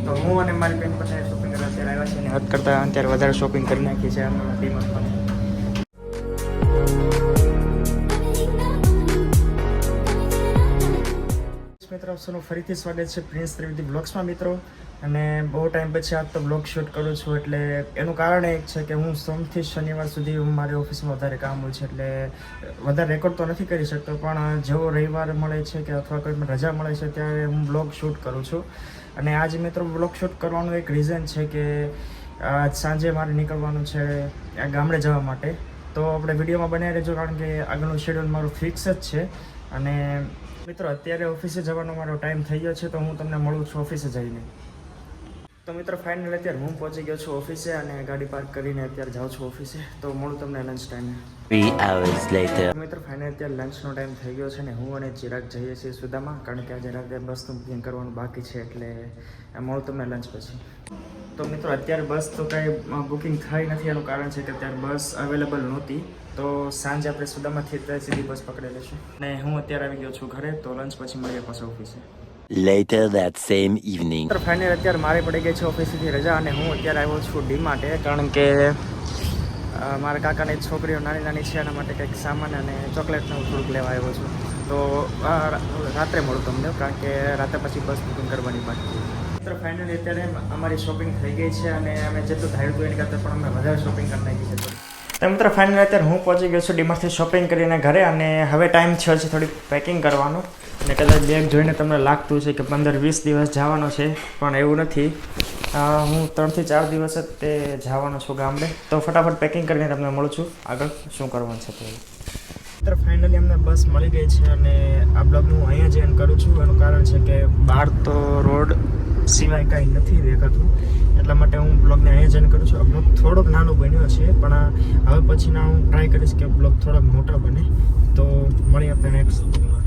તો હું અને મારી બેન પાસે શોપિંગ કરવા અત્યારે આવ્યા છે અને હદ કરતાં અત્યારે વધારે શોપિંગ કરી નાખી છે અમે ડીમાર્ટ પર. મિત્રો ફરીથી સ્વાગત છે પ્રિન્સ ત્રિવેદી બ્લોગ્સમાં મિત્રો. અને બહુ ટાઈમ પછી આજ તો બ્લોગ શૂટ કરું છું, એટલે એનું કારણ એક છે કે હું સોમથી શનિવાર સુધી મારી ઓફિસમાં વધારે કામ હોય છે, એટલે વધારે રેકોર્ડ તો નથી કરી શકતો, પણ જેવો રવિવાર મળે છે કે અથવા કોઈ રજા મળે છે ત્યારે હું બ્લોગ શૂટ કરું છું. અને આજે મિત્રો બ્લોગ શૂટ કરવાનું એક રીઝન છે કે આજ સાંજે મારે નીકળવાનું છે ગામડે જવા માટે. તો આપણે વિડીયોમાં બનાવી રહેજો, કારણ કે આગળનું શેડ્યુલ મારું ફિક્સ જ છે. અને મિત્રો અત્યારે ઓફિસે જવાનો મારો ટાઈમ થઈ ગયો છે, તો હું તમને મળું છું ઓફિસે જઈને. તો મિત્રો ફાઇનલ અત્યારે હું પહોંચી ગયો છું ઓફિસે અને ગાડી પાર્ક કરીને અત્યારે જાઉં છું ઓફિસે. તો મળું તમને લંચ ટાઈમે. 3 hours later. મિત્રો ફાઇનલ અત્યારે લંચનો ટાઈમ થઈ ગયો છે ને હું અને ચિરાગ જઈએ છીએ સુદામાં, કારણ કે આજે રાતે બસનું બુકિંગ કરવાનું બાકી છે, એટલે મળું તમને લંચ પછી. તો મિત્રો અત્યારે બસ તો કાંઈ બુકિંગ થઈ નથી, એનું કારણ છે કે અત્યારે બસ અવેલેબલ નહોતી. તો સાંજે આપણે સુદામાંથી સીધી બસ પકડી લઈશું. અને હું અત્યારે આવી ગયો છું ઘરે, તો લંચ પછી મળીએ પાછા ઓફિસે. Later that same evening. Final અત્યારે મારે પડી ગઈ છે ઓફિસથી રજા અને હું અત્યારે આવ્યો છું ડીમાર્ટે, કારણ કે મારા કાકાની છોકરીઓ નાની નાની છે, એના માટે કંઈક સામાન અને ચોકલેટને હું થોડુંક લેવા આવ્યો છું. તો રાત્રે મળું તમને, કારણ કે રાતે પછી બસ બુકિંગ કરવાની બાકી છે. મિત્રો ફાઇનલી અત્યારે અમારી શોપિંગ થઈ ગઈ છે અને અમે જેટલું ધાર્યું હતું એની કરતાં પણ અમે વધારે શોપિંગ કરી નાખી છે. તો મિત્રો ફાઇનલી અત્યારે હું પહોંચી ગયો છું ડીમાર્ટથી શોપિંગ કરીને ઘરે, અને હવે ટાઈમ થયો છે થોડીક પેકિંગ કરવાનો. અને કદાચ બેગ જોઈને તમને લાગતું છે કે 15-20 દિવસ જવાનો છે, પણ એવું નથી. હું 3 થી 4 દિવસ જ તે જવાનો છું ગામડે. તો ફટાફટ પેકિંગ કરીને તમને મળું છું આગળ શું કરવાનું છે તે. મિત્રો ફાઇનલી અમને બસ મળી ગઈ છે અને આ બ્લોગનું હું અહીંયા જ એન્ડ કરું છું. એનું કારણ છે કે બહાર તો રોડ સિવાય કાંઈ નથી દેખાતું, એટલા માટે હું બ્લોગને અહીંયા જ એન્ડ કરું છું. આ બ્લોગ થોડોક નાનો બન્યો છે, પણ હવે પછીના હું ટ્રાય કરીશ કે બ્લોગ થોડોક મોટો બને. તો મળીએ આપણે નેક્સ્ટ બ્લોગમાં.